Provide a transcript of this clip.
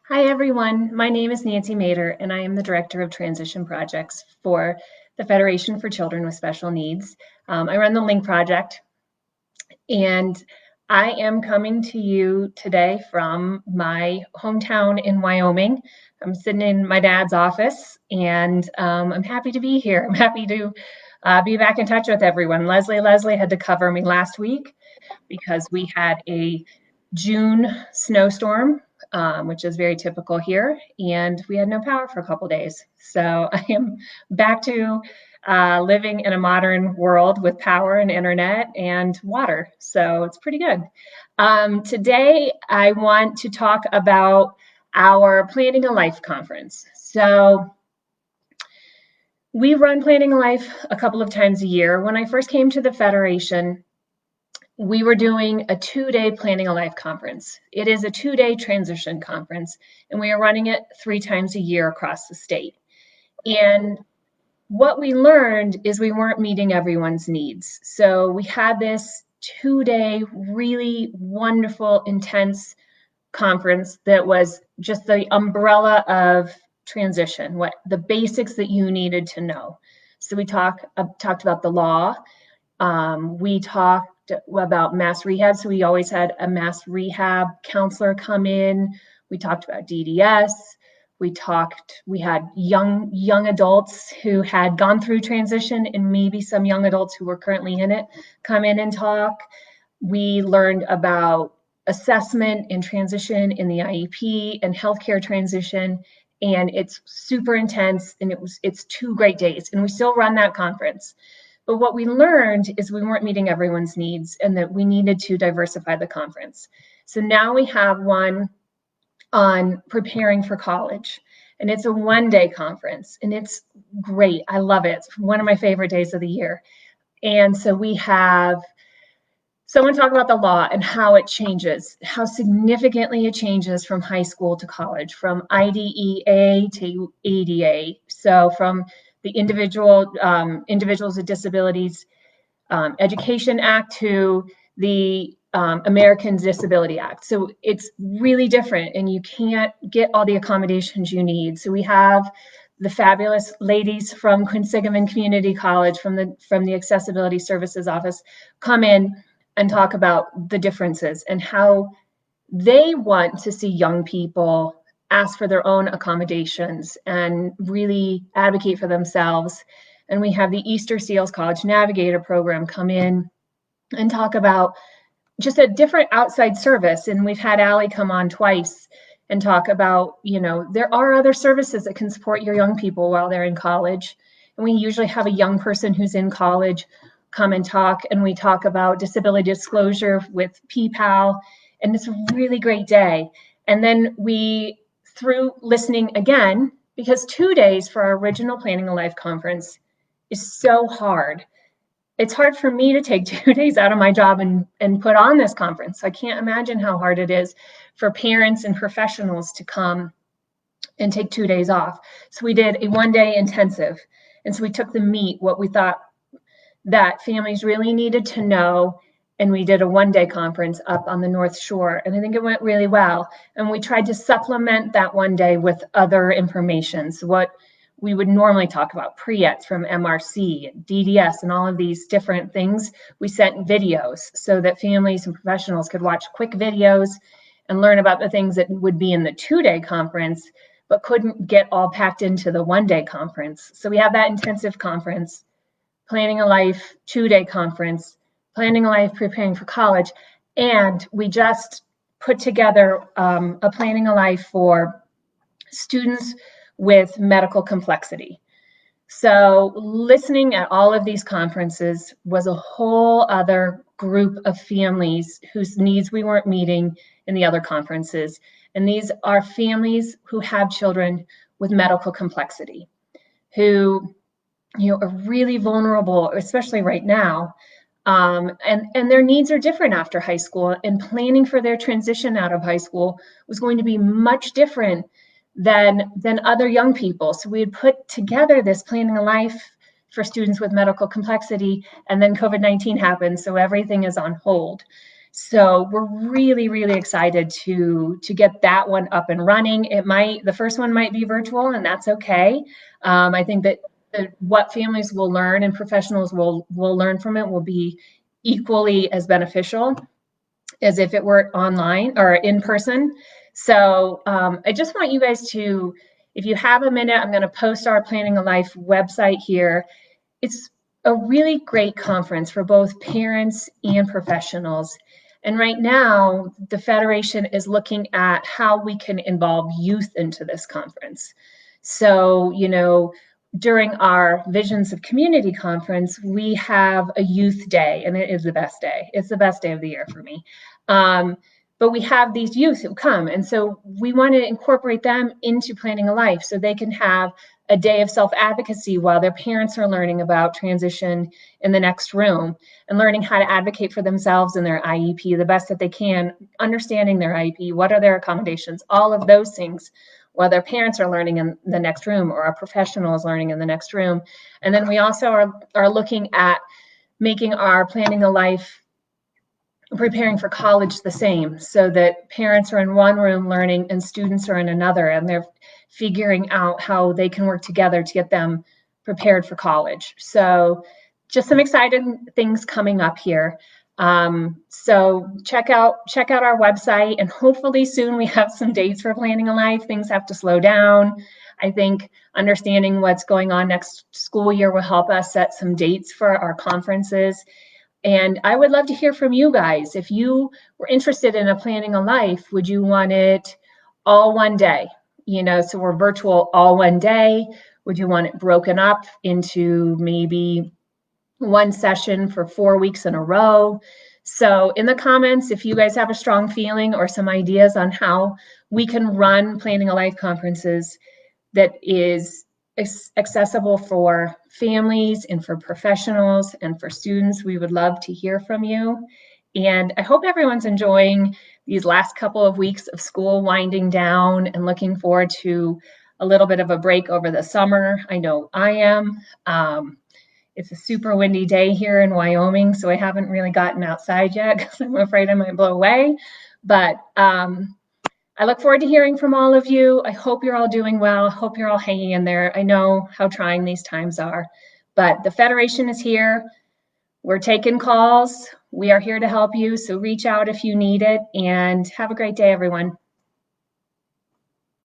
Hi, everyone. My name is Nancy Mader, and I am the Director of Transition Projects for the Federation for Children with Special Needs. I run the LINK project, and I am coming to you today from my hometown in Wyoming. I'm sitting in my dad's office, and I'm happy to be here. I'm happy to be back in touch with everyone. Leslie had to cover me last week because we had a June snowstorm, which is very typical here, and we had no power for a couple days. So I am back to living in a modern world with power and internet and water. So it's pretty good. Today, I want to talk about our Planning a Life conference. So we run Planning a Life a couple of times a year. When I first came to the Federation, we were doing a 2-day Planning a Life conference. It is a 2-day transition conference, and we are running it 3 times a year across the state. And what we learned is we weren't meeting everyone's needs. So we had this 2-day, really wonderful, intense conference that was just the umbrella of transition, what the basics that you needed to know. So we talked about the law. We talked about mass rehab. So we always had a mass rehab counselor come in. We talked about DDS. We had young adults who had gone through transition and maybe some young adults who were currently in it come in and talk. We learned about assessment and transition in the IEP and healthcare transition. And it's super intense, and it's 2 great days, and we still run that conference. But what we learned is we weren't meeting everyone's needs and that we needed to diversify the conference. So now we have one on preparing for college, and it's a 1-day conference, and it's great. I love it. It's one of my favorite days of the year. And so we have someone talk about the law and how it changes, how significantly it changes from high school to college, from IDEA to ADA. So from the Individuals with Disabilities Education Act to the Americans Disability Act. So it's really different, and you can't get all the accommodations you need. So we have the fabulous ladies from Quinsigamond Community College from the Accessibility Services Office come in and talk about the differences and how they want to see young people ask for their own accommodations and really advocate for themselves. And we have the Easter Seals College Navigator program come in and talk about just a different outside service. And we've had Allie come on twice and talk about, there are other services that can support your young people while they're in college. And we usually have a young person who's in college come and talk, and we talk about disability disclosure with PPAL, and it's a really great day. And then through listening again, because 2 days for our original Planning a Life conference is so hard. It's hard for me to take 2 days out of my job and put on this conference. I can't imagine how hard it is for parents and professionals to come and take 2 days off. So we did a 1-day intensive. And so we took the meat, what we thought that families really needed to know, and we did a 1-day conference up on the North Shore, and I think it went really well. And we tried to supplement that 1 day with other information. So what we would normally talk about, PREETs from MRC, DDS, and all of these different things, we sent videos so that families and professionals could watch quick videos and learn about the things that would be in the 2-day conference, but couldn't get all packed into the 1-day conference. So we have that intensive conference, Planning a Life 2-day conference, Planning a Life Preparing for College, and we just put together a Planning a Life for students with medical complexity. So listening at all of these conferences was a whole other group of families whose needs we weren't meeting in the other conferences. And these are families who have children with medical complexity, who are really vulnerable, especially right now. And their needs are different after high school, and planning for their transition out of high school was going to be much different than other young people. So we had put together this Planning a Life for students with medical complexity, and then COVID-19 happened, so everything is on hold. So we're really, really excited to get that one up and running. The first one might be virtual, and that's okay. I think that what families will learn and professionals will learn from it will be equally as beneficial as if it were online or in person. So I just want you guys to, if you have a minute, I'm going to post our Planning a Life website here. It's a really great conference for both parents and professionals. And right now, the Federation is looking at how we can involve youth into this conference. So, during our Visions of Community conference, we have a youth day, and it is the best day. It's the best day of the year for me. But we have these youth who come, and so we want to incorporate them into Planning a Life so they can have a day of self-advocacy while their parents are learning about transition in the next room and learning how to advocate for themselves and their IEP the best that they can, understanding their IEP, what are their accommodations, all of those things while their parents are learning in the next room or a professional is learning in the next room. And then we also are looking at making our Planning a Life preparing for college the same, so that parents are in one room learning and students are in another, and they're figuring out how they can work together to get them prepared for college. So just some exciting things coming up here. So check out our website, and hopefully soon we have some dates for Planning a Life. Things have to slow down. I think understanding what's going on next school year will help us set some dates for our conferences. And I would love to hear from you guys. If you were interested in a Planning a Life, would you want it all one day? So we're virtual all one day. Would you want it broken up into maybe one session for 4 weeks in a row? So in the comments, if you guys have a strong feeling or some ideas on how we can run Planning a Life conferences that is accessible for families and for professionals and for students, we would love to hear from you. And I hope everyone's enjoying these last couple of weeks of school winding down and looking forward to a little bit of a break over the summer. I know I am. It's a super windy day here in Wyoming, so I haven't really gotten outside yet because I'm afraid I might blow away. But I look forward to hearing from all of you. I hope you're all doing well. I hope you're all hanging in there. I know how trying these times are, but the Federation is here. We're taking calls. We are here to help you, so reach out if you need it, and have a great day, everyone.